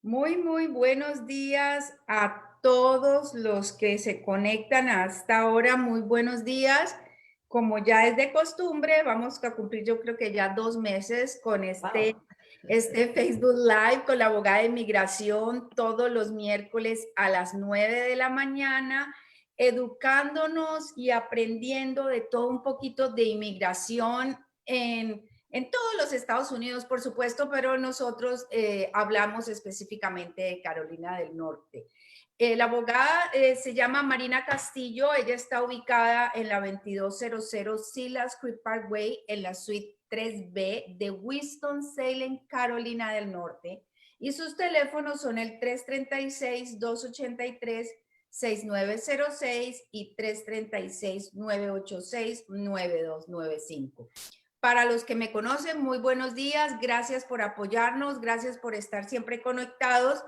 Muy buenos días a todos los que se conectan hasta ahora. Muy buenos días. Como ya es de costumbre, vamos a cumplir yo creo que ya 2 meses con este, Wow. este Facebook Live con la abogada de inmigración todos los miércoles a las 9 de la mañana, educándonos y aprendiendo de todo un poquito de inmigración en todos los Estados Unidos, por supuesto, pero nosotros hablamos específicamente de Carolina del Norte. La abogada se llama Marina Castillo, ella está ubicada en la 2200 Silas Creek Parkway, en la suite 3B de Winston-Salem, Carolina del Norte. Y sus teléfonos son el 336-283-6906 y 336-986-9295. Para los que me conocen, muy buenos días. Gracias por apoyarnos, gracias por estar siempre conectados.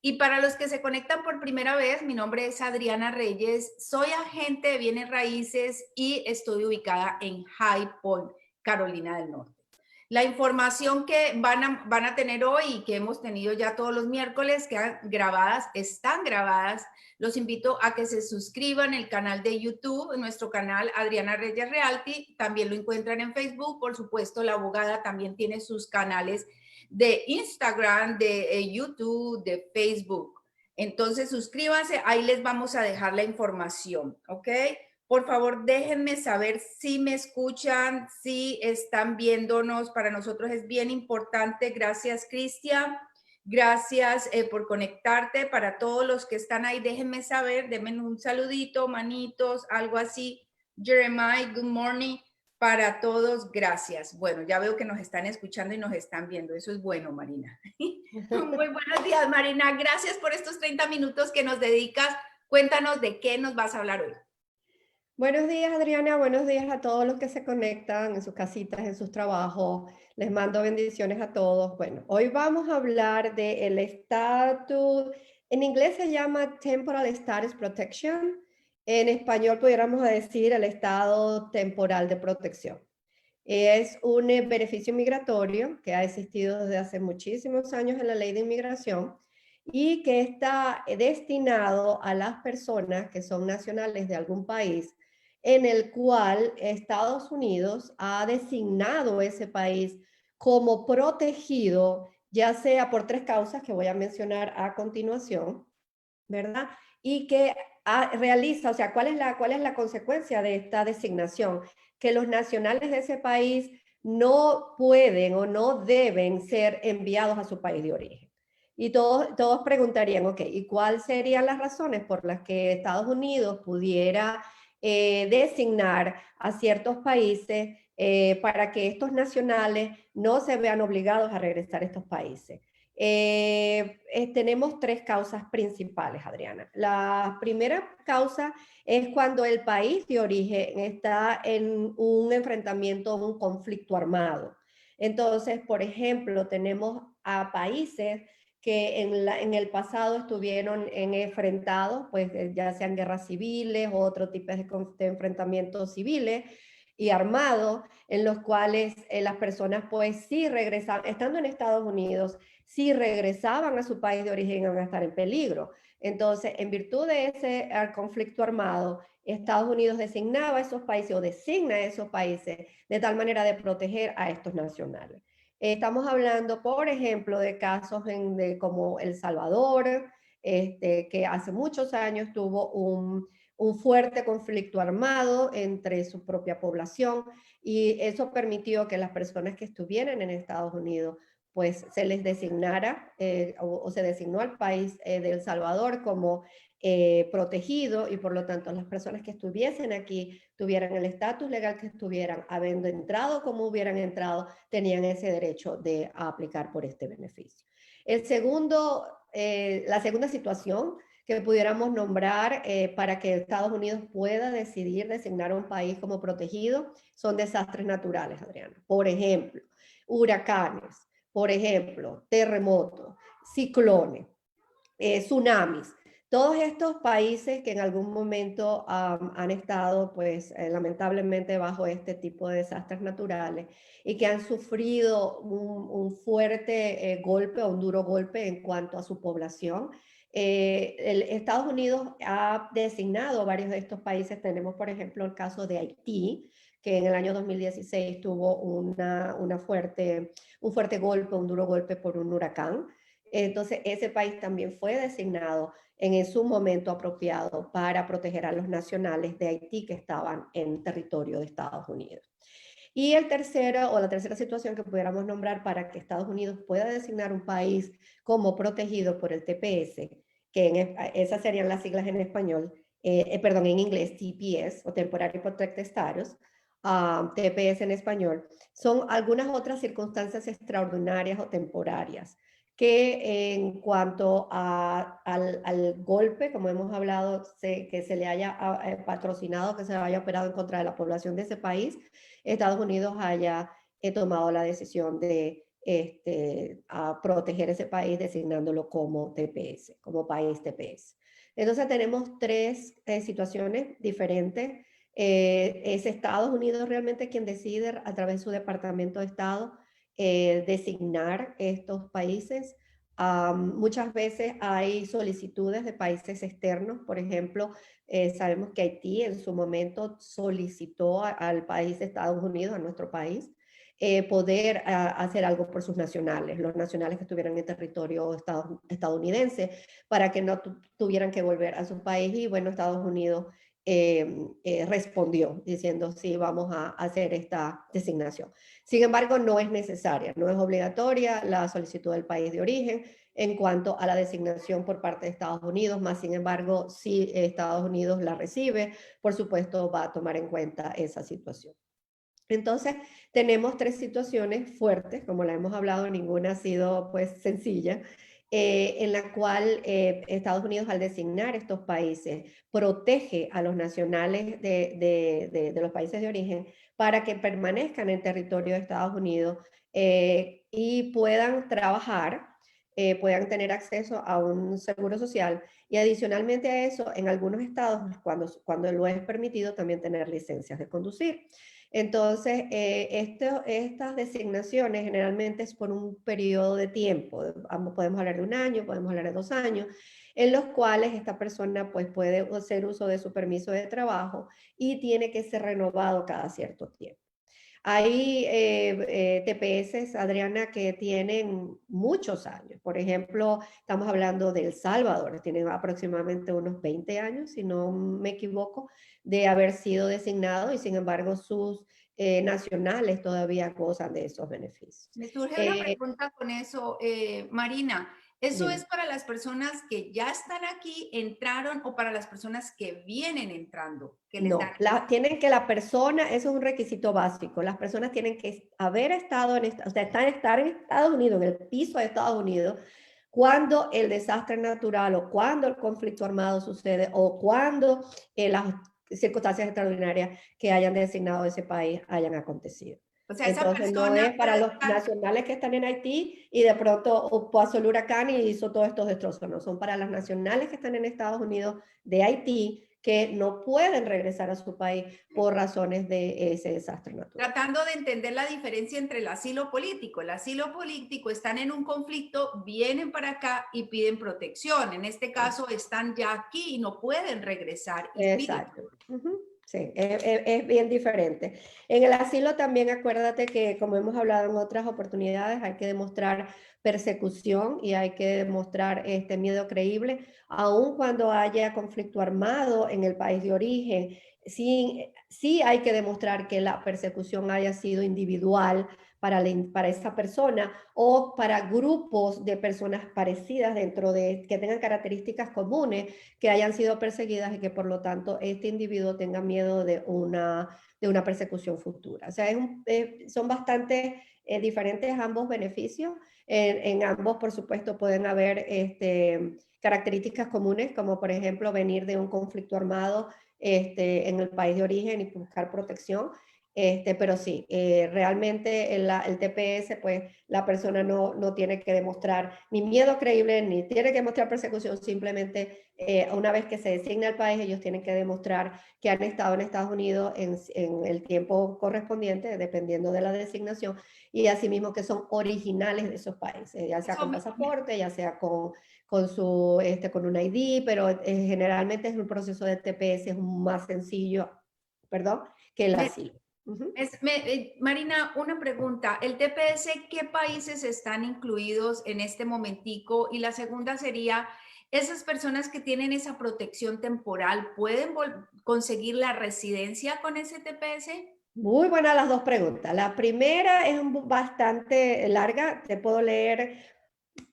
Y para los que se conectan por primera vez, mi nombre es Adriana Reyes, soy agente de bienes raíces y estoy ubicada en High Point, Carolina del Norte. La información que van a tener hoy y que hemos tenido ya todos los miércoles, están grabadas. Los invito a que se suscriban al canal de YouTube, en nuestro canal Adriana Reyes Realty. También lo encuentran en Facebook. Por supuesto, la abogada también tiene sus canales de Instagram, de YouTube, de Facebook. Entonces, suscríbanse, ahí les vamos a dejar la información, ¿ok? Por favor, déjenme saber si me escuchan, si están viéndonos. Para nosotros es bien importante. Gracias, Cristian. Gracias por conectarte. Para todos los que están ahí, déjenme saber. Denme un saludito, manitos, algo así. Jeremiah, good morning. Para todos, gracias. Bueno, ya veo que nos están escuchando y nos están viendo. Eso es bueno, Marina. Muy buenos días, Marina. Gracias por estos 30 minutos que nos dedicas. Cuéntanos de qué nos vas a hablar hoy. Buenos días, Adriana. Buenos días a todos los que se conectan en sus casitas, en sus trabajos. Les mando bendiciones a todos. Bueno, hoy vamos a hablar del estatus. En inglés se llama Temporal Status Protection. En español pudiéramos decir el estado temporal de protección. Es un beneficio migratorio que ha existido desde hace muchísimos años en la ley de inmigración y que está destinado a las personas que son nacionales de algún país en el cual Estados Unidos ha designado ese país como protegido, ya sea por tres causas que voy a mencionar a continuación, ¿verdad? Y que realiza, o sea, cuál es la consecuencia de esta designación? Que los nacionales de ese país no pueden o no deben ser enviados a su país de origen. Y todos preguntarían, ok, ¿y cuáles serían las razones por las que Estados Unidos pudiera designar a ciertos países para que estos nacionales no se vean obligados a regresar a estos países? Tenemos tres causas principales, Adriana. La primera causa es cuando el país de origen está en un enfrentamiento, un conflicto armado. Entonces, por ejemplo, tenemos a países que en el pasado estuvieron enfrentados, pues ya sean guerras civiles o otro tipo de enfrentamientos civiles y armados, en los cuales las personas pues sí regresan, estando en Estados Unidos, si regresaban a su país de origen iban a estar en peligro. Entonces, en virtud de ese conflicto armado, Estados Unidos designaba a esos países o designa a esos países de tal manera de proteger a estos nacionales. Estamos hablando, por ejemplo, de casos como El Salvador, que hace muchos años tuvo un fuerte conflicto armado entre su propia población y eso permitió que las personas que estuvieran en Estados Unidos pues se les designara o se designó al país de El Salvador como protegido y por lo tanto las personas que estuviesen aquí tuvieran el estatus legal que estuvieran, habiendo entrado como hubieran entrado, tenían ese derecho de aplicar por este beneficio. La segunda situación que pudiéramos nombrar para que Estados Unidos pueda decidir designar a un país como protegido son desastres naturales, Adriana. Por ejemplo, huracanes, por ejemplo, terremotos, ciclones, tsunamis. Todos estos países que en algún momento han estado, pues, lamentablemente bajo este tipo de desastres naturales y que han sufrido un fuerte golpe o un duro golpe en cuanto a su población. Estados Unidos ha designado varios de estos países. Tenemos, por ejemplo, el caso de Haití, que en el año 2016 tuvo un fuerte golpe, un duro golpe por un huracán. Entonces, ese país también fue designado en su momento apropiado para proteger a los nacionales de Haití que estaban en territorio de Estados Unidos. Y la tercera situación que pudiéramos nombrar para que Estados Unidos pueda designar un país como protegido por el TPS, que esas serían las siglas en español, perdón, en inglés, TPS o Temporary Protected Status, TPS en español, son algunas otras circunstancias extraordinarias o temporarias que en cuanto al golpe, como hemos hablado, que se le haya patrocinado, que se haya operado en contra de la población de ese país, Estados Unidos haya tomado la decisión de a proteger ese país designándolo como TPS, como país TPS. Entonces tenemos tres situaciones diferentes. Es Estados Unidos realmente quien decide a través de su Departamento de Estado designar estos países. Muchas veces hay solicitudes de países externos, por ejemplo, sabemos que Haití en su momento solicitó al país de Estados Unidos, a nuestro país, poder hacer algo por sus nacionales, los nacionales que estuvieran en territorio estadounidense, para que no tuvieran que volver a su país. Y bueno, Estados Unidos respondió diciendo sí, vamos a hacer esta designación. Sin embargo, no es necesaria, no es obligatoria la solicitud del país de origen en cuanto a la designación por parte de Estados Unidos, más sin embargo, si Estados Unidos la recibe, por supuesto va a tomar en cuenta esa situación. Entonces, tenemos tres situaciones fuertes, como la hemos hablado, ninguna ha sido pues sencilla, en la cual Estados Unidos al designar estos países protege a los nacionales de los países de origen para que permanezcan en territorio de Estados Unidos y puedan trabajar, puedan tener acceso a un seguro social y adicionalmente a eso, en algunos estados, cuando lo es permitido, también tener licencias de conducir. Entonces, estas designaciones generalmente es por un periodo de tiempo. Podemos hablar de un año, podemos hablar de 2 años, en los cuales esta persona pues, puede hacer uso de su permiso de trabajo y tiene que ser renovado cada cierto tiempo. Hay TPS, Adriana, que tienen muchos años. Por ejemplo, estamos hablando de El Salvador, tienen aproximadamente unos 20 años, si no me equivoco, de haber sido designado y sin embargo sus nacionales todavía gozan de esos beneficios. Me surge una pregunta con eso, Marina. ¿Eso es Dime. para las personas que ya están aquí, entraron, o para las personas que vienen entrando, que les dan? No, la persona, eso es un requisito básico. Las personas tienen que haber estado o sea, estar en Estados Unidos, en el piso de Estados Unidos, cuando el desastre natural o cuando el conflicto armado sucede o cuando las circunstancias extraordinarias que hayan designado ese país hayan acontecido. O sea, esa Entonces no persona es para puede los estar. nacionales que están en Haití y de pronto pasó el huracán y hizo todos estos destrozos. No, son para las nacionales que están en Estados Unidos de Haití que no pueden regresar a su país por razones de ese desastre natural. Tratando de entender la diferencia entre el asilo político. El asilo político, están en un conflicto, vienen para acá y piden protección. En este caso, están ya aquí y no pueden regresar y piden. Exacto. Sí, es bien diferente. En el asilo también acuérdate que, como hemos hablado en otras oportunidades, hay que demostrar persecución y hay que demostrar este miedo creíble, aun cuando haya conflicto armado en el país de origen. Sí, sí hay que demostrar que la persecución haya sido individual para esa persona o para grupos de personas parecidas que tengan características comunes, que hayan sido perseguidas y que por lo tanto este individuo tenga miedo de una persecución futura. O sea, son bastante diferentes ambos beneficios. En ambos, por supuesto, pueden haber características comunes, como por ejemplo venir de un conflicto armado en el país de origen y buscar protección. Pero sí, realmente el TPS, pues la persona no tiene que demostrar ni miedo creíble, ni tiene que demostrar persecución, simplemente una vez que se designa el país, ellos tienen que demostrar que han estado en Estados Unidos en el tiempo correspondiente, dependiendo de la designación, y asimismo que son originales de esos países, ya sea Eso con pasaporte, ya sea con un ID, pero generalmente es un proceso de TPS es más sencillo, perdón, que el asilo. Marina, una pregunta. ¿El TPS qué países están incluidos en este momentico? Y la segunda sería, ¿esas personas que tienen esa protección temporal pueden conseguir la residencia con ese TPS? Muy buenas las dos preguntas. La primera es bastante larga, te puedo leer.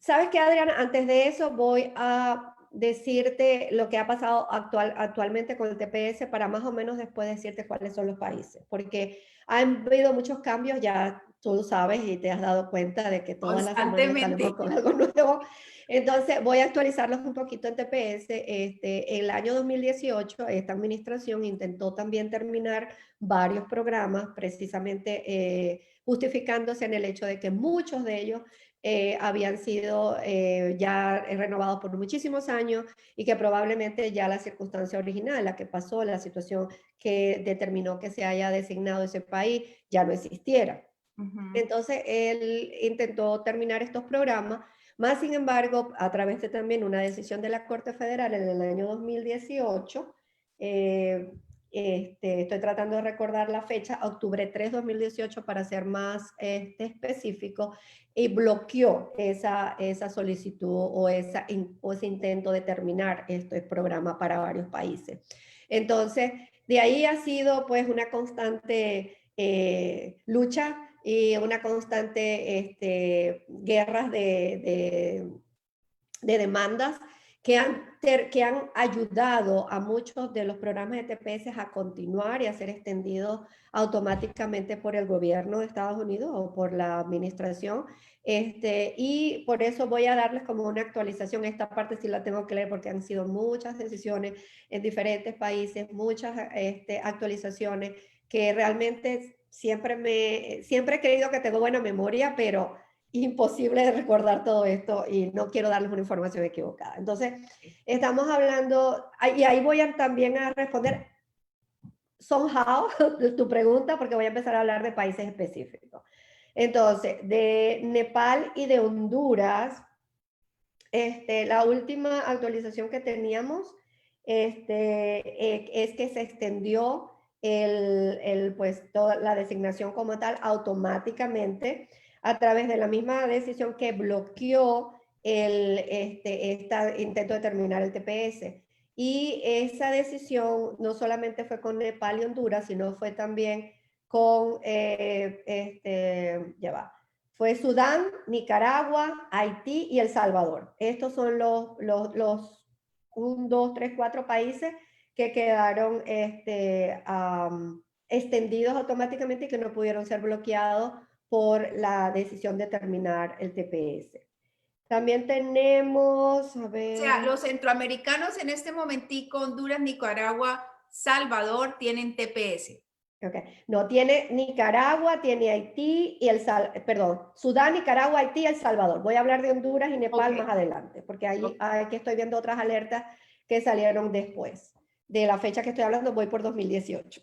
¿Sabes qué, Adriana? Antes de eso voy a decirte lo que ha pasado actualmente con el TPS para más o menos después decirte cuáles son los países, porque han habido muchos cambios, ya tú lo sabes y te has dado cuenta de que todas las semanas salimos Constantemente. con algo nuevo. Entonces voy a actualizarlos un poquito en TPS. En el año 2018, esta administración intentó también terminar varios programas, precisamente justificándose en el hecho de que muchos de ellos habían sido ya renovados por muchísimos años y que probablemente ya la circunstancia original, la que pasó, la situación que determinó que se haya designado ese país, ya no existiera. Entonces, él intentó terminar estos programas, más sin embargo, a través de también una decisión de la Corte Federal en el año 2018, estoy tratando de recordar la fecha, octubre 3, 2018, para ser más específico, y bloqueó esa solicitud o ese intento de terminar este programa para varios países. Entonces, de ahí ha sido pues una constante lucha y una constante guerras de demandas que han ayudado a muchos de los programas de TPS a continuar y a ser extendidos automáticamente por el gobierno de Estados Unidos o por la administración. Y por eso voy a darles como una actualización. Esta parte sí la tengo que leer porque han sido muchas decisiones en diferentes países, muchas actualizaciones que realmente siempre he creído que tengo buena memoria, pero imposible de recordar todo esto y no quiero darles una información equivocada. Entonces, estamos hablando, y ahí voy también a responder somehow tu pregunta, porque voy a empezar a hablar de países específicos. Entonces, de Nepal y de Honduras, la última actualización que teníamos es que se extendió pues, toda la designación como tal automáticamente a través de la misma decisión que bloqueó este intento de terminar el TPS. Y esa decisión no solamente fue con Nepal y Honduras, sino fue también con, ya va, fue Sudán, Nicaragua, Haití y El Salvador. Estos son los 1, 2, 3, 4 países que quedaron extendidos automáticamente y que no pudieron ser bloqueados por la decisión de terminar el TPS. También tenemos, a ver... O sea, los centroamericanos en este momentico, Honduras, Nicaragua, Salvador, tienen TPS. Okay. No, tiene Nicaragua, tiene Haití y Sudán, Nicaragua, Haití y El Salvador. Voy a hablar de Honduras y Nepal más adelante, porque ahí que estoy viendo otras alertas que salieron después. De la fecha que estoy hablando, voy por 2018.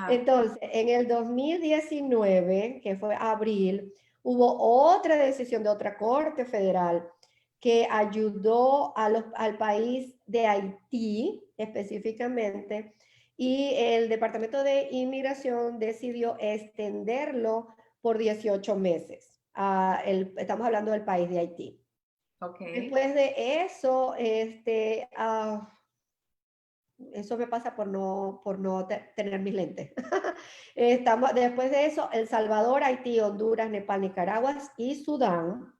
Entonces, en el 2019, que fue abril, hubo otra decisión de otra corte federal que ayudó al país de Haití específicamente, y el Departamento de Inmigración decidió extenderlo por 18 meses. Estamos hablando del país de Haití. Después de eso, eso me pasa por no tener mis lentes. Después de eso, El Salvador, Haití, Honduras, Nepal, Nicaragua y Sudán.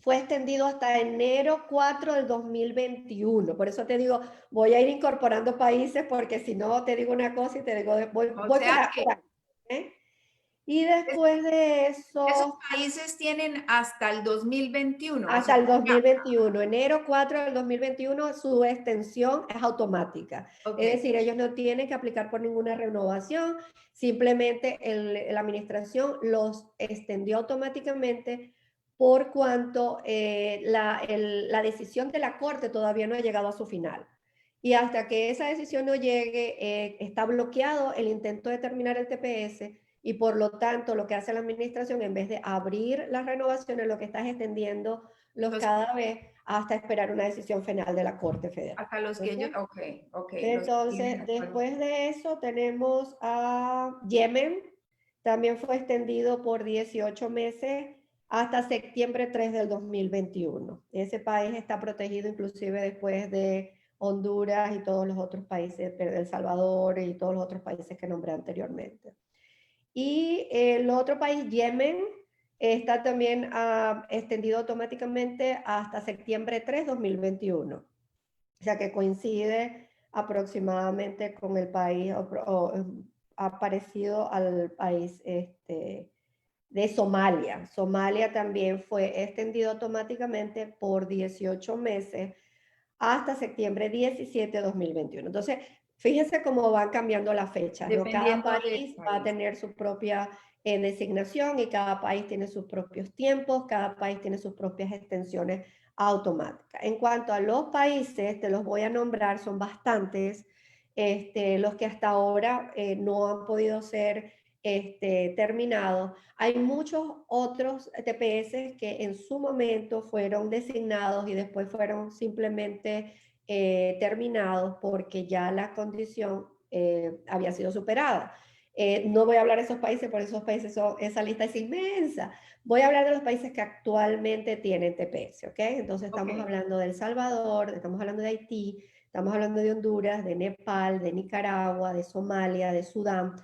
Fue extendido hasta enero 4 del 2021. Por eso te digo, voy a ir incorporando países porque si no te digo una cosa y te digo, voy por ahí. Y después de Esos eso, países tienen hasta el 2021, o hasta sea, el ya. 2021, enero 4 del 2021, su extensión es automática. Ok. Es decir, ellos no tienen que aplicar por ninguna renovación, simplemente la administración los extendió automáticamente por cuanto la decisión de la Corte todavía no ha llegado a su final. Y hasta que esa decisión no llegue, está bloqueado el intento de terminar el TPS y por lo tanto lo que hace la administración en vez de abrir las renovaciones, lo que está es extendiendo los Los, cada vez hasta esperar una decisión final de la Corte Federal. hasta los que ellos, ¿Okay? ok, ok, los que tienen Entonces, acuerdo. después de eso tenemos a Yemen, también fue extendido por 18 meses hasta septiembre 3 del 2021. Ese país está protegido inclusive después de Honduras y todos los otros países, El Salvador y todos los otros países que nombré anteriormente. Y el otro país, Yemen, está también extendido automáticamente hasta septiembre 3, 2021. O sea que coincide aproximadamente con el país, ha parecido al país de Somalia. Somalia también fue extendido automáticamente por 18 meses hasta septiembre 17 de 2021. Entonces, fíjense cómo van cambiando las fechas, ¿no? Cada Dependiendo del país va a país. tener su propia designación y cada país tiene sus propios tiempos, cada país tiene sus propias extensiones automáticas. En cuanto a los países, te los voy a nombrar, son bastantes, los que hasta ahora no han podido ser terminados. Hay muchos otros TPS que en su momento fueron designados y después fueron simplemente terminados porque ya la condición había sido superada. No voy a hablar de esos países, porque esos países esa lista es inmensa. Voy a hablar de los países que actualmente tienen TPS, ¿ok? Entonces estamos Ok. hablando de El Salvador, estamos hablando de Haití, estamos hablando de Honduras, de Nepal, de Nicaragua, de Somalia, de Sudán,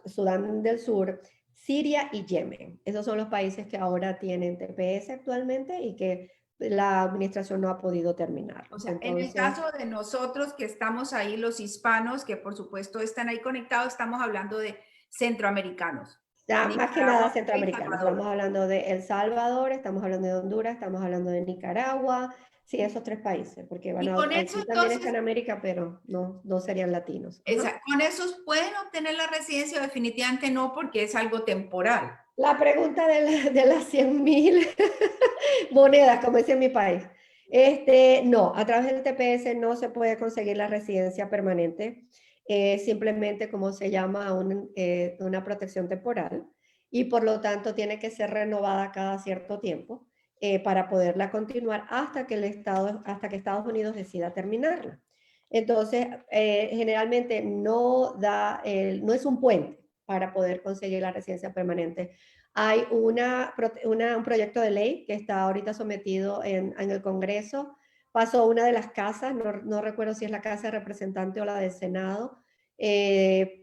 Sudán del Sur, Siria y Yemen. Esos son los países que ahora tienen TPS actualmente y que la administración no ha podido terminar. O sea, en el Entonces, caso de nosotros que estamos ahí, los hispanos, que por supuesto están ahí conectados, estamos hablando de centroamericanos, ya más que nada Nicaragua y centroamericanos. Estamos Salvador. hablando de El Salvador, estamos hablando de Honduras, estamos hablando de Nicaragua. Sí, esos tres países, porque Y bueno, con eso Haití también está entonces, en América, pero no serían latinos. Ajá. con esos pueden obtener la residencia, definitivamente no, porque es algo temporal. La pregunta de las 100.000 monedas, como dice en mi país. No, a través del TPS no se puede conseguir la residencia permanente, simplemente como se llama una protección temporal y por lo tanto tiene que ser renovada cada cierto tiempo para poderla continuar hasta que hasta que Estados Unidos decida terminarla. Entonces, generalmente no es un puente para poder conseguir la residencia permanente. Hay un proyecto de ley que está ahorita sometido en el Congreso. Pasó una de las casas, no recuerdo si es la Casa de Representantes o la del Senado,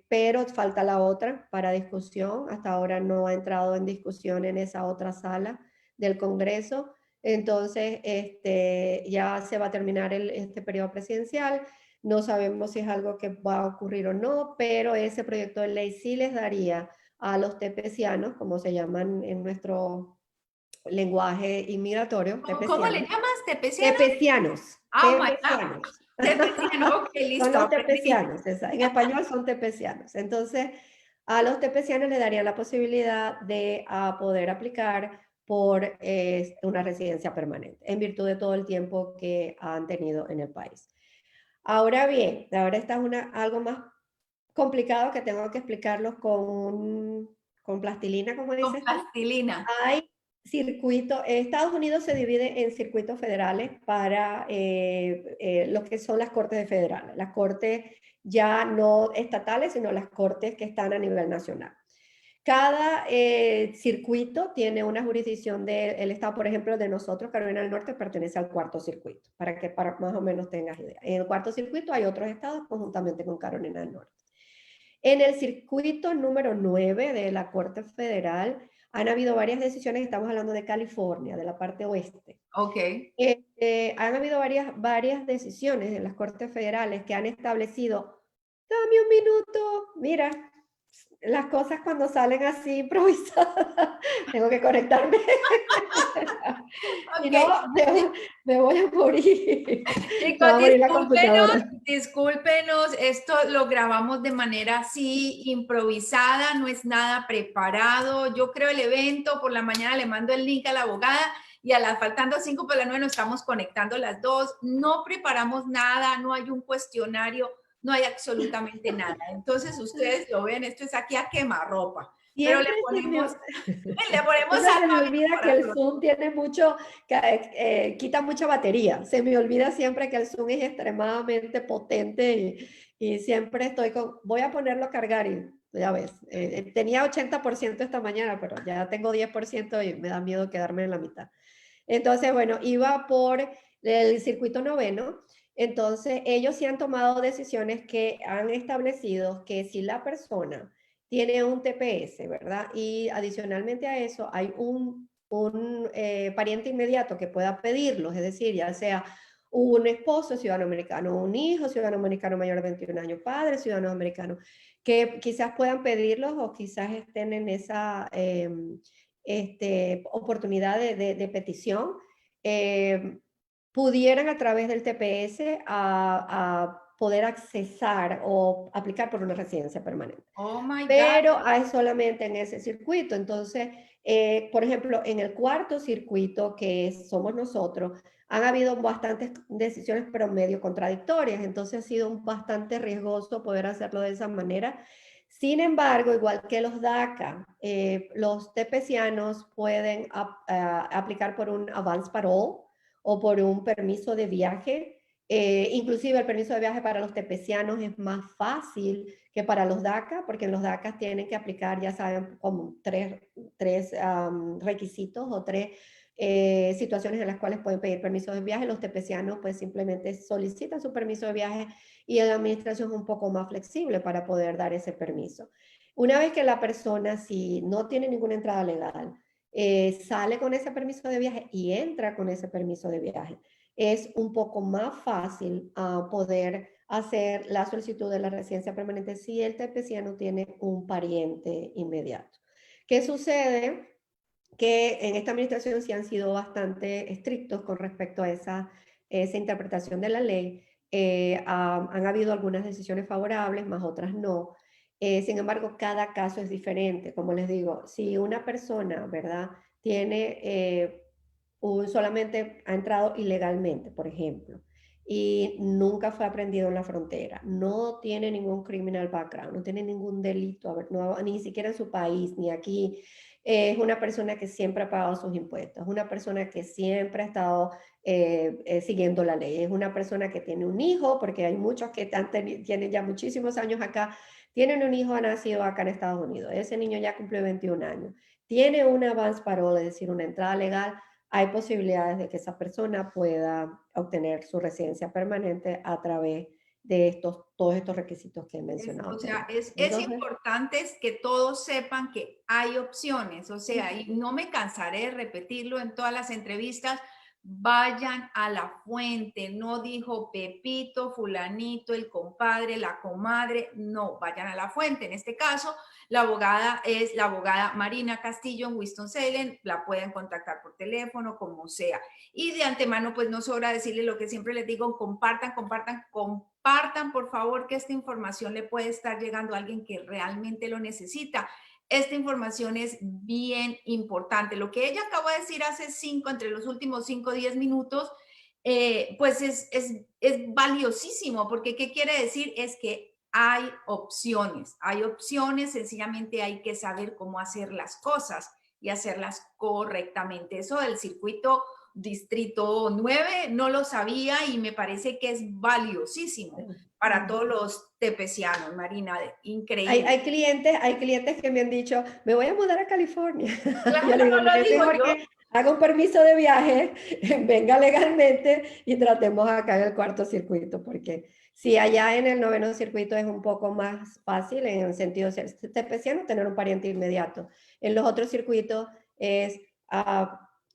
pero falta la otra para discusión. Hasta ahora no ha entrado en discusión en esa otra sala del Congreso. Entonces, ya se va a terminar este periodo presidencial. No sabemos si es algo que va a ocurrir o no, pero ese proyecto de ley sí les daría a los tepecianos, como se llaman en nuestro lenguaje inmigratorio, ¿Cómo le tepecianos. llamas? ¿Tepeciana? Tepecianos, Oh my God. tepecianos. Tepeciano, ok, Son listo, los aprendí. tepecianos, en español son tepecianos. Entonces, a los tepecianos le darían la posibilidad de poder aplicar por una residencia permanente, en virtud de todo el tiempo que han tenido en el país. Ahora bien, ahora está algo más complicado que tengo que explicarlos con plastilina, como Con dices tú. plastilina. Hay circuitos, Estados Unidos se divide en circuitos federales para lo que son las cortes federales, las cortes ya no estatales, sino las cortes que están a nivel nacional. Cada circuito tiene una jurisdicción del estado, por ejemplo, de nosotros, Carolina del Norte, pertenece al cuarto circuito, para que más o menos tengas idea. En el cuarto circuito hay otros estados conjuntamente con Carolina del Norte. En el circuito número 9 de la Corte Federal han habido varias decisiones, estamos hablando de California, de la parte oeste. Ok. Han habido varias decisiones en las Cortes Federales que han establecido, dame un minuto, mira, las cosas cuando salen así improvisadas, tengo que conectarme. Si Ok. no, me voy a morir. Se Chicos, va a morir la computadora. discúlpenos, esto lo grabamos de manera así, improvisada, no es nada preparado. Yo creo el evento, por la mañana le mando el link a la abogada y a las faltando 5 para las 9 nos estamos conectando las dos. No preparamos nada, no hay un cuestionario, no hay absolutamente nada. Entonces ustedes lo ven, esto es aquí a quemarropa, pero Siempre se me, le ponemos siempre se me salsa olvida que para el Zoom tiene mucho, quita mucha batería. Se me olvida siempre que el Zoom es extremadamente potente y siempre estoy con, voy a ponerlo a cargar y ya ves, tenía 80% esta mañana, pero ya tengo 10% y me da miedo quedarme en la mitad. Entonces, bueno, iba por el circuito noveno. Entonces, ellos sí han tomado decisiones que han establecido que si la persona tiene un TPS, ¿verdad? Y adicionalmente a eso hay un pariente inmediato que pueda pedirlos, es decir, ya sea un esposo ciudadano americano, un hijo ciudadano americano mayor de 21 años, padre ciudadano americano, que quizás puedan pedirlos o quizás estén en esa oportunidad de petición, eh, pudieran a través del TPS a poder accesar o aplicar por una residencia permanente. Oh my God. Pero hay solamente en ese circuito. Entonces, por ejemplo, en el cuarto circuito, que somos nosotros, han habido bastantes decisiones, pero medio contradictorias. Entonces, ha sido bastante riesgoso poder hacerlo de esa manera. Sin embargo, igual que los DACA, los tepecianos pueden aplicar por un advance parole o por un permiso de viaje. Inclusive el permiso de viaje para los tepecianos es más fácil que para los DACA, porque en los DACA tienen que aplicar, ya saben, como tres requisitos o tres situaciones en las cuales pueden pedir permisos de viaje. Los tepecianos pues simplemente solicitan su permiso de viaje y la administración es un poco más flexible para poder dar ese permiso. Una vez que la persona, si no tiene ninguna entrada legal, sale con ese permiso de viaje y entra con ese permiso de viaje, es un poco más fácil poder hacer la solicitud de la residencia permanente si el tepeciano tiene un pariente inmediato. ¿Qué sucede? Que en esta administración sí han sido bastante estrictos con respecto a esa interpretación de la ley. Han habido algunas decisiones favorables, más otras no. Sin embargo, cada caso es diferente. Como les digo, si una persona, ¿verdad?, tiene solamente ha entrado ilegalmente, por ejemplo, y nunca fue aprendido en la frontera, no tiene ningún criminal background, no tiene ningún delito, ni siquiera en su país, ni aquí, es una persona que siempre ha pagado sus impuestos, es una persona que siempre ha estado siguiendo la ley, es una persona que tiene un hijo, porque hay muchos que tienen ya muchísimos años acá, tienen un hijo nacido acá en Estados Unidos, ese niño ya cumplió 21 años, tiene una advance parole, es decir, una entrada legal, hay posibilidades de que esa persona pueda obtener su residencia permanente a través de todos estos requisitos que he mencionado. O sea, es Entonces, importante que todos sepan que hay opciones, o sea, y no me cansaré de repetirlo en todas las entrevistas, vayan a la fuente, no dijo Pepito, fulanito, el compadre, la comadre, no, vayan a la fuente. En este caso, la abogada es la abogada Marina Castillo en Winston-Salem, la pueden contactar por teléfono, como sea. Y de antemano, pues no sobra decirle lo que siempre les digo, compartan, compartan, compartan, por favor, que esta información le puede estar llegando a alguien que realmente lo necesita. Esta información es bien importante. Lo que ella acaba de decir hace entre los últimos 5 o 10 minutos, pues es valiosísimo, porque ¿qué quiere decir? Es que hay opciones, sencillamente hay que saber cómo hacer las cosas y hacerlas correctamente. Eso del circuito Distrito 9 no lo sabía y me parece que es valiosísimo para todos los tepecianos, Marina, increíble. hay clientes que me han dicho, me voy a mudar a California. Claro, Yo le digo, no no lo es digo mejor yo. que haga un permiso de viaje, venga legalmente y tratemos acá en el cuarto circuito, porque si allá en el noveno circuito es un poco más fácil en el sentido de ser tepeciano, tener un pariente inmediato. En los otros circuitos es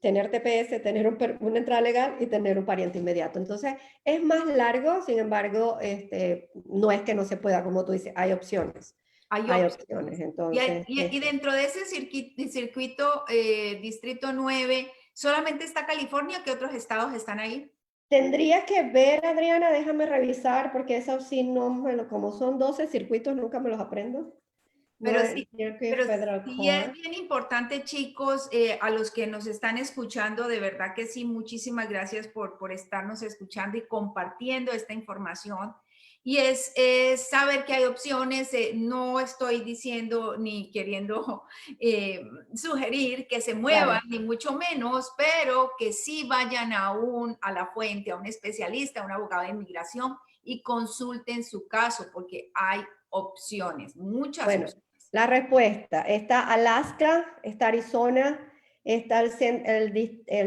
tener TPS, tener una entrada legal y tener un pariente inmediato. Entonces, es más largo, sin embargo, no es que no se pueda, como tú dices, hay opciones. Hay hay opciones. opciones. Y, Entonces, y dentro de ese circuito Distrito 9, ¿solamente está California? ¿Qué otros estados están ahí? tendría que ver, Adriana, déjame revisar, porque eso sí, no me lo, como son 12 circuitos, nunca me los aprendo. Pero New sí, York pero Federal sí es Court. bien importante, chicos, a los que nos están escuchando, de verdad que sí, muchísimas gracias por estarnos escuchando y compartiendo esta información. Y es saber que hay opciones, no estoy diciendo ni queriendo sugerir que se muevan, Claro. ni mucho menos, pero que sí vayan a la fuente, a un especialista, a un abogado de inmigración y consulten su caso, porque hay opciones, muchas Bueno, opciones. la respuesta, está Alaska, está Arizona, está el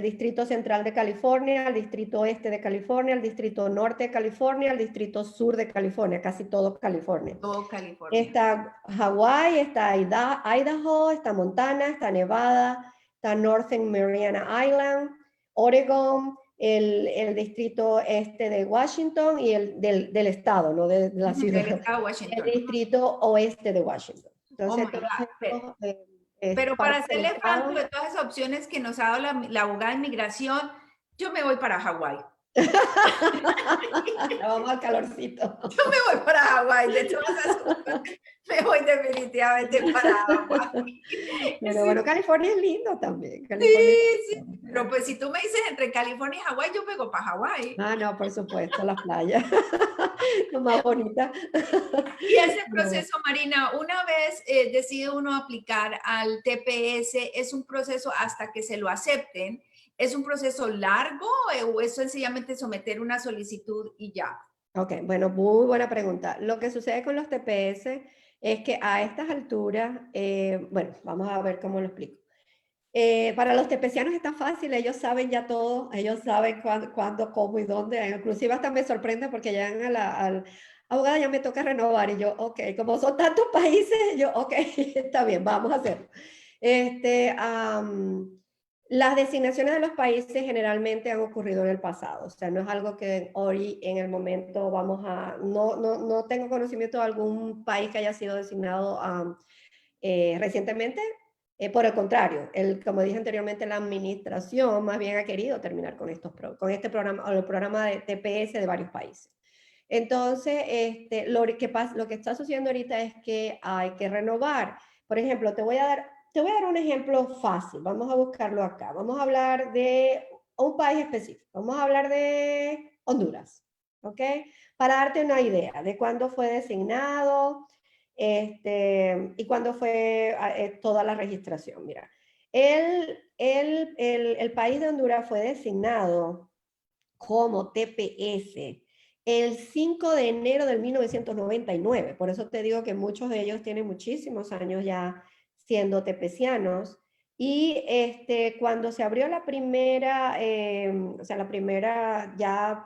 Distrito Central de California, el Distrito Oeste de California, el Distrito Norte de California, el Distrito Sur de California, casi todo California. Todo California. Está Hawái, está Idaho, está Montana, está Nevada, está Northern Mariana Island, Oregon, el distrito este de Washington y el del estado, no de la Del ciudad, estado de el Washington. distrito oeste de Washington. Oh Entonces, my todos God. estos Pero para partes del hacerle franco estado. de todas esas opciones que nos ha dado la abogada de inmigración, yo me voy para Hawái. Vamos al calorcito. Yo me voy para Hawái, de todas esas cosas, me voy definitivamente para Hawái. Pero bueno, Sí, California es lindo también. sí, California es sí. Pero lindo. pues si tú me dices entre California y Hawái, yo pego para Hawái. Ah, no, por supuesto, las playas. Lo más bonita. Y ese No. proceso, Marina, una vez decide uno aplicar al TPS, ¿es un proceso hasta que se lo acepten? ¿Es un proceso largo o es sencillamente someter una solicitud y ya? Ok, bueno, muy buena pregunta. Lo que sucede con los TPS es que a estas alturas, bueno, vamos a ver cómo lo explico. Para los tepecianos está fácil, ellos saben ya todo, ellos saben cuándo, cómo y dónde. Inclusive hasta me sorprende porque llegan al abogada, ya me toca renovar y yo, ok, como son tantos países, yo, ok, está bien, vamos a hacerlo. Este, las designaciones de los países generalmente han ocurrido en el pasado, o sea, no es algo que hoy en el momento vamos a, no tengo conocimiento de algún país que haya sido designado recientemente. Por el contrario, como dije anteriormente, la administración más bien ha querido terminar con con este programa, o el programa de TPS de varios países. Entonces, lo que está sucediendo ahorita es que hay que renovar. Por ejemplo, te voy a dar un ejemplo fácil. Vamos a buscarlo acá. Vamos a hablar de un país específico. Vamos a hablar de Honduras, ¿ok? Para darte una idea de cuándo fue designado, y cuándo fue toda la registración. Mira, el país de Honduras fue designado como TPS el 5 de enero del 1999. Por eso te digo que muchos de ellos tienen muchísimos años ya siendo tepecianos. Y cuando se abrió la primera, o sea, la primera ya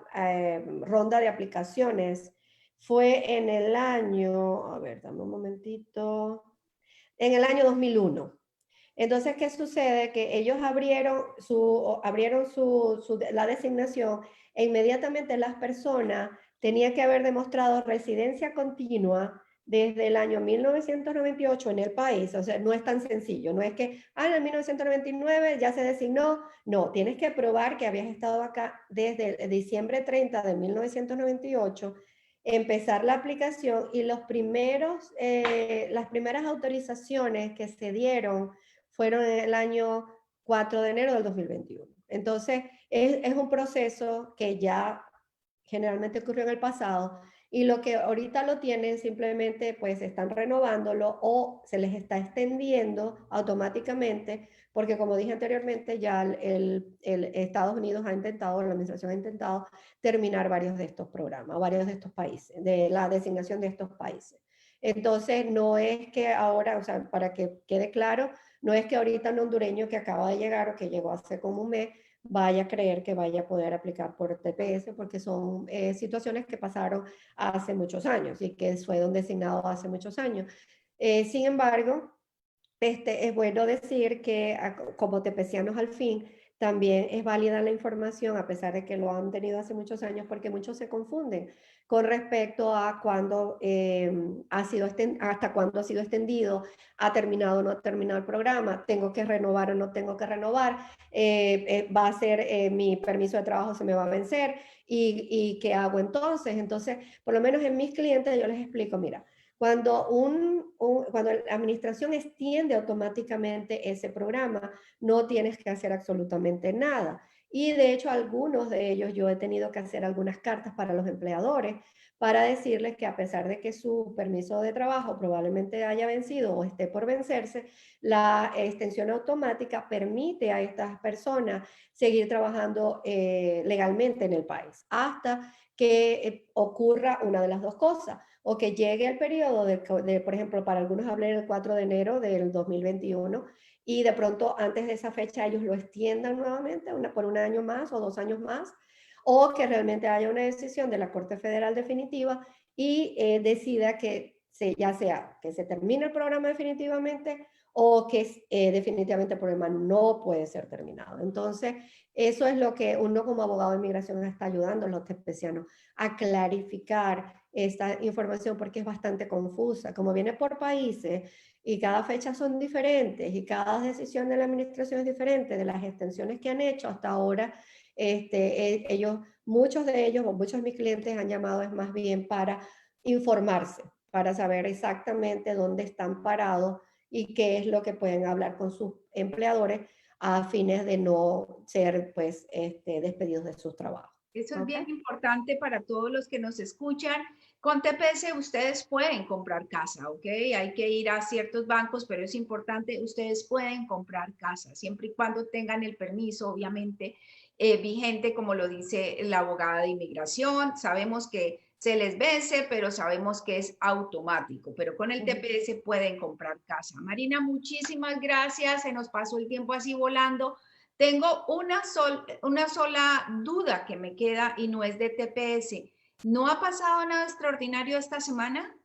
ronda de aplicaciones, fue en el año, a ver, dame un momentito, en el año 2001. Entonces, ¿qué sucede? Que ellos la designación e inmediatamente las personas tenían que haber demostrado residencia continua desde el año 1998 en el país. O sea, no es tan sencillo. No es que, en el 1999 ya se designó. No, tienes que probar que habías estado acá desde el diciembre 30 de 1998, empezar la aplicación y las primeras autorizaciones que se dieron fueron en el año 4 de enero del 2021. Entonces, es un proceso que ya generalmente ocurrió en el pasado y lo que ahorita lo tienen simplemente pues están renovándolo o se les está extendiendo automáticamente porque como dije anteriormente ya Estados Unidos ha intentado, la administración ha intentado terminar varios de estos programas, varios de estos países, de la designación de estos países. Entonces, no es que ahora, o sea, para que quede claro, no es que ahorita un hondureño que acaba de llegar o que llegó hace como un mes vaya a creer que vaya a poder aplicar por TPS porque son situaciones que pasaron hace muchos años y que fueron designados hace muchos años. Sin embargo, es bueno decir que como tepecianos al fin también es válida la información, a pesar de que lo han tenido hace muchos años, porque muchos se confunden con respecto a cuándo hasta cuándo ha sido extendido, ha terminado o no ha terminado el programa, tengo que renovar o no tengo que renovar, va a ser mi permiso de trabajo se me va a vencer y ¿qué hago entonces? Entonces, por lo menos en mis clientes yo les explico, mira, cuando, cuando la administración extiende automáticamente ese programa, no tienes que hacer absolutamente nada. Y de hecho, algunos de ellos yo he tenido que hacer algunas cartas para los empleadores para decirles que a pesar de que su permiso de trabajo probablemente haya vencido o esté por vencerse, la extensión automática permite a estas personas seguir trabajando legalmente en el país hasta que ocurra una de las dos cosas, o que llegue el periodo por ejemplo, para algunos hablé el 4 de enero del 2021 y de pronto antes de esa fecha ellos lo extiendan nuevamente por un año más o 2 años más, o que realmente haya una decisión de la Corte Federal definitiva y decida que ya sea que se termine el programa definitivamente o que definitivamente el programa no puede ser terminado. Entonces, eso es lo que uno como abogado de inmigración está ayudando a los tepecianos a clarificar esta información porque es bastante confusa. Como viene por países y cada fecha son diferentes y cada decisión de la administración es diferente de las extensiones que han hecho hasta ahora, muchos de ellos o muchos de mis clientes han llamado es más bien para informarse, para saber exactamente dónde están parados y qué es lo que pueden hablar con sus empleadores a fines de no ser pues despedidos de sus trabajos. Eso es bien ¿Okay? importante para todos los que nos escuchan. Con TPS ustedes pueden comprar casa, ¿ok? Hay que ir a ciertos bancos, pero es importante, ustedes pueden comprar casa, siempre y cuando tengan el permiso, obviamente, vigente, como lo dice la abogada de inmigración. Sabemos que se les vence, pero sabemos que es automático, pero con el TPS pueden comprar casa. Marina, muchísimas gracias, se nos pasó el tiempo así volando. Tengo una sola duda que me queda y no es de TPS. ¿No ha pasado nada extraordinario esta semana?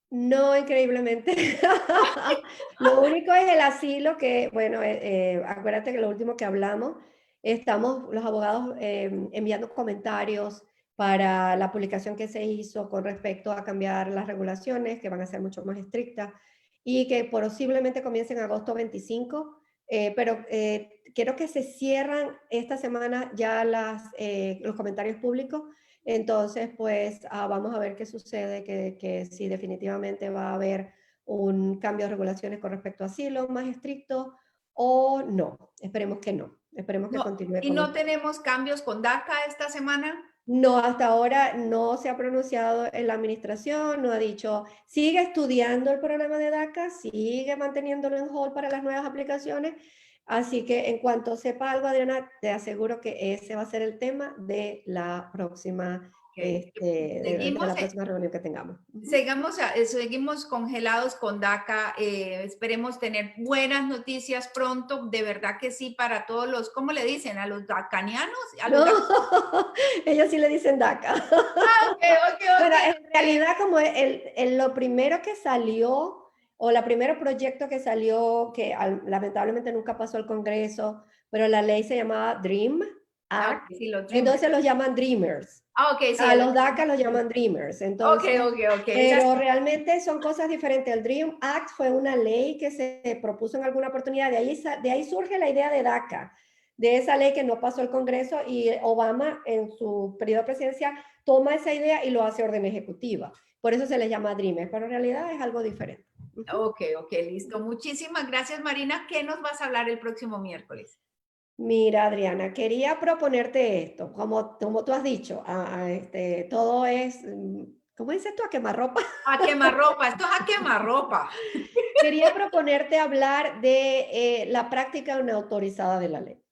No, increíblemente. Lo único es el asilo que, bueno, acuérdate que lo último que hablamos, estamos los abogados enviando comentarios para la publicación que se hizo con respecto a cambiar las regulaciones, que van a ser mucho más estrictas y que posiblemente comiencen agosto 25, pero quiero que se cierran esta semana ya los comentarios públicos. Entonces, pues vamos a ver qué sucede, que si definitivamente va a haber un cambio de regulaciones con respecto a asilo más estricto o no. Esperemos que no. Esperemos que No, continúe ¿y como no está. tenemos cambios con DACA esta semana? No, hasta ahora no se ha pronunciado en la administración, no ha dicho, sigue estudiando el programa de DACA, sigue manteniéndolo en hold para las nuevas aplicaciones. Así que en cuanto sepa algo, Adriana, te aseguro que ese va a ser el tema de la próxima, Okay. de Seguimos, la próxima reunión que tengamos. seguimos congelados con DACA. Esperemos tener buenas noticias pronto. De verdad que sí, para todos los, ¿cómo le dicen? ¿A los dacanianos? ¿A los No, ellos sí le dicen DACA. Okay, okay, Bueno, okay, en realidad como lo primero que salió, o el primer proyecto que salió, que lamentablemente nunca pasó al Congreso, pero la ley se llamaba DREAM Act, okay, sí, los Dreamers. entonces los llaman Dreamers. Okay, sí, A los DACA los llaman Dreamers, okay, entonces, okay, okay. pero realmente son cosas diferentes. El DREAM Act fue una ley que se propuso en alguna oportunidad, de ahí surge la idea de DACA, de esa ley que no pasó al Congreso y Obama en su periodo presidencial toma esa idea y lo hace orden ejecutiva. Por eso se le llama Dreamers, pero en realidad es algo diferente. Okay, okay, listo. Muchísimas gracias, Marina. ¿Qué nos vas a hablar el próximo miércoles? Mira, Adriana, quería proponerte esto, como tú has dicho, todo es, ¿cómo dices tú? A quemarropa. A quemarropa, esto es a quemarropa. Quería proponerte hablar de la práctica no autorizada de la ley.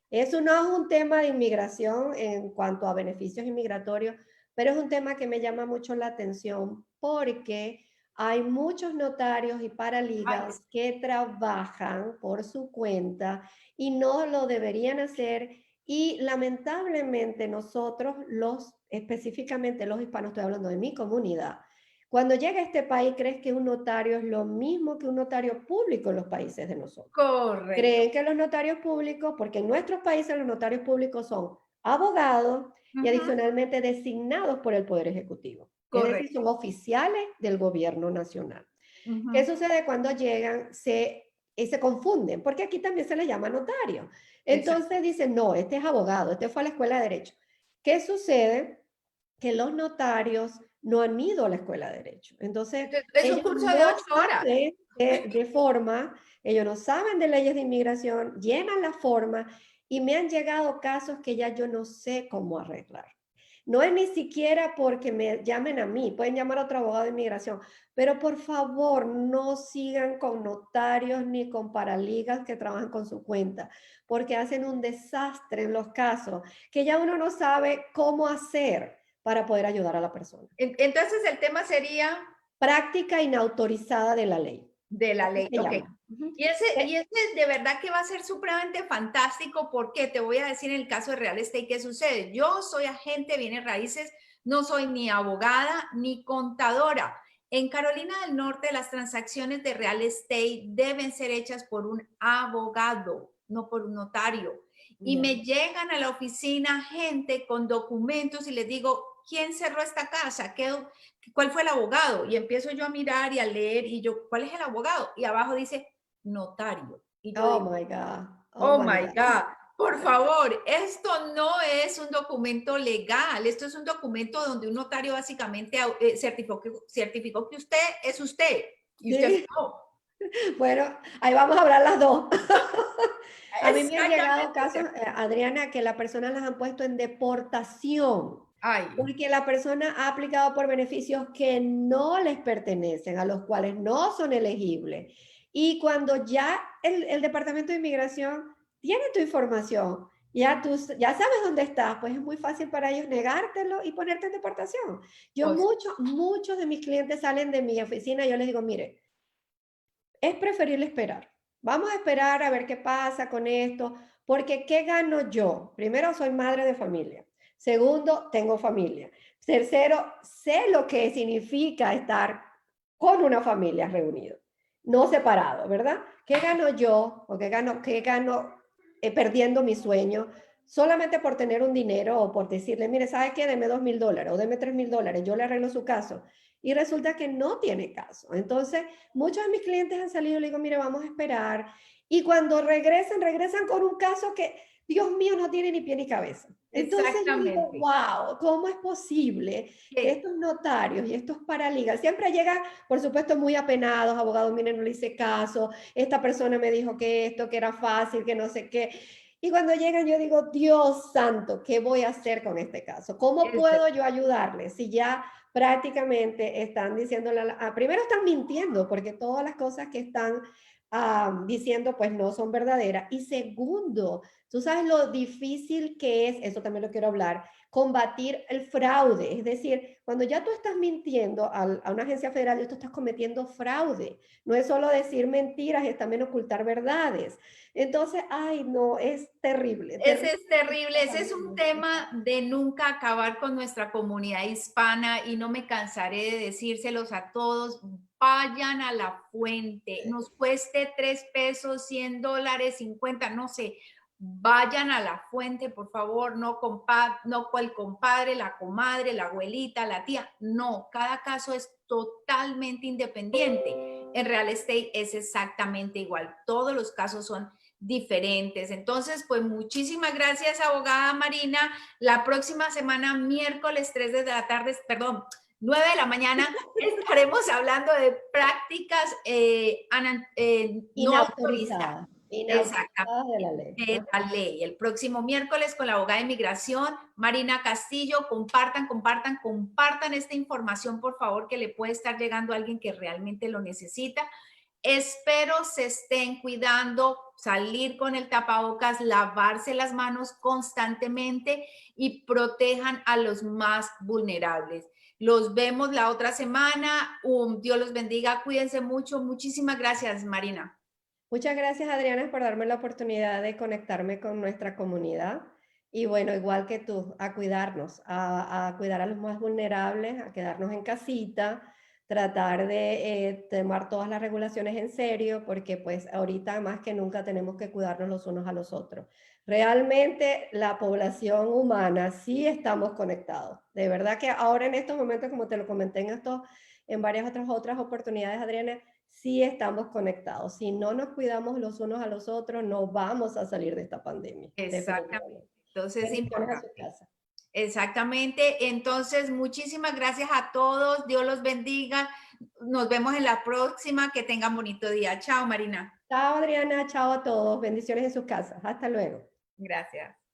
Eso no es un tema de inmigración en cuanto a beneficios inmigratorios, pero es un tema que me llama mucho la atención porque hay muchos notarios y Ay, paralegals que trabajan por su cuenta y no lo deberían hacer y lamentablemente nosotros específicamente los hispanos, estoy hablando de mi comunidad, Cuando llega a este país, crees que un notario es lo mismo que un notario público en los países de nosotros. Correcto. Creen que los notarios públicos, porque en nuestros países los notarios públicos son abogados y Ujú, adicionalmente designados por el Poder Ejecutivo. Es decir, correcto. son oficiales del gobierno nacional. ¿Qué Ujú, sucede cuando llegan? Se confunden, porque aquí también se les llama notario. exacto. Entonces dicen, no, este es abogado, este fue a la escuela de derecho. ¿Qué sucede? Que los notarios no han ido a la escuela de derecho. Entonces, Es un ellos curso de no 8 horas. saben de forma, ellos no saben de leyes de inmigración, llenan la forma y me han llegado casos que ya yo no sé cómo arreglar. No es ni siquiera porque me llamen a mí, pueden llamar a otro abogado de inmigración, pero por favor no sigan con notarios ni con paraligas que trabajan con su cuenta, porque hacen un desastre en los casos que ya uno no sabe cómo hacer para poder ayudar a la persona. Entonces el tema sería Práctica inautorizada de la ley. de la Así ley. se Ok. llama. Ujú. Y ese de verdad que va a ser supremamente fantástico porque te voy a decir en el caso de real estate qué sucede. Yo soy agente de bienes raíces, no soy ni abogada ni contadora. En Carolina del Norte, las transacciones de real estate deben ser hechas por un abogado, no por un notario. Y Ya. me llegan a la oficina gente con documentos y les digo, ¿quién cerró esta casa? ¿Cuál fue el abogado? Y empiezo yo a mirar y a leer y yo, ¿cuál es el abogado? Y abajo dice notario. Y yo Oh digo, my God. Oh oh my my God. God, por favor, esto no es un documento legal, esto es un documento donde un notario básicamente certificó que usted y usted Sí. firmó. Bueno, ahí vamos a hablar las dos. A mí me han llegado Exactamente. casos, Adriana, que las personas las han puesto en deportación Ay, porque la persona ha aplicado por beneficios que no les pertenecen, a los cuales no son elegibles. Y cuando ya el Departamento de Inmigración tiene tu información, ya sabes dónde estás, pues es muy fácil para ellos negártelo y ponerte en deportación. Yo o sea, muchos de mis clientes salen de mi oficina y yo les digo, mire, es preferible esperar. Vamos a esperar a ver qué pasa con esto, porque ¿qué gano yo? Primero, soy madre de familia. Segundo, tengo familia. Tercero, sé lo que significa estar con una familia reunido, no separado, ¿verdad? ¿Qué gano yo o qué gano perdiendo mi sueño solamente por tener un dinero o por decirle, mire, ¿sabe qué? Deme $2,000 o deme $3,000, yo le arreglo su caso. Y resulta que no tiene caso. Entonces, muchos de mis clientes han salido y le digo, mire, vamos a esperar. Y cuando regresan con un caso que, Dios mío, no tiene ni pie ni cabeza. Entonces yo digo, exactamente. wow, ¿cómo es posible que Que estos notarios y estos paralegal siempre llegan, por supuesto, muy apenados, abogados, miren, no le hice caso, esta persona me dijo que esto, que era fácil, que no sé qué. Y cuando llegan yo digo, Dios santo, ¿qué voy a hacer con este caso? ¿Cómo es puedo yo ayudarles si ya prácticamente están diciéndole, primero están mintiendo porque todas las cosas que están diciendo pues no son verdaderas. Y segundo, tú sabes lo difícil que es, eso también lo quiero hablar, combatir el fraude. Es decir, cuando ya tú estás mintiendo a una agencia federal, ya tú estás cometiendo fraude. No es solo decir mentiras, es también ocultar verdades. Entonces, ay, no, es terrible, Ese terrible. es terrible, ese es un tema de nunca acabar con nuestra comunidad hispana y no me cansaré de decírselos a todos, vayan a la fuente, nos cueste 3 pesos, $100, 50, no sé, vayan a la fuente, por favor, no con el compadre, la comadre, la abuelita, la tía, no, cada caso es totalmente independiente. En real estate es exactamente igual, todos los casos son diferentes. Entonces, pues muchísimas gracias, abogada Marina. La próxima semana, miércoles 3 de la tarde, perdón, 9 de la mañana, estaremos hablando de prácticas no autorizadas. Inautorizada, Exactamente, inautorizada de la ley. de la ley. El próximo miércoles con la abogada de inmigración, Marina Castillo. Compartan esta información, por favor, que le puede estar llegando a alguien que realmente lo necesita. Espero se estén cuidando, salir con el tapabocas, lavarse las manos constantemente y protejan a los más vulnerables. Los vemos la otra semana. Dios los bendiga. Cuídense mucho. Muchísimas gracias, Marina. Muchas gracias, Adriana, por darme la oportunidad de conectarme con nuestra comunidad. Y bueno, igual que tú, a cuidarnos, a cuidar a los más vulnerables, a quedarnos en casita, tratar de tomar todas las regulaciones en serio, porque pues ahorita más que nunca tenemos que cuidarnos los unos a los otros. Realmente la población humana sí estamos conectados. De verdad que ahora en estos momentos, como te lo comenté en varias otras oportunidades, Adriana, sí estamos conectados. Si no nos cuidamos los unos a los otros, no vamos a salir de esta pandemia. Exactamente. Definitivamente. Entonces es Bendiciones a su importante. casa. Exactamente. Entonces, muchísimas gracias a todos. Dios los bendiga. Nos vemos en la próxima. Que tengan bonito día. Chao, Marina. Chao, Adriana. Chao a todos. Bendiciones en sus casas. Hasta luego. Gracias.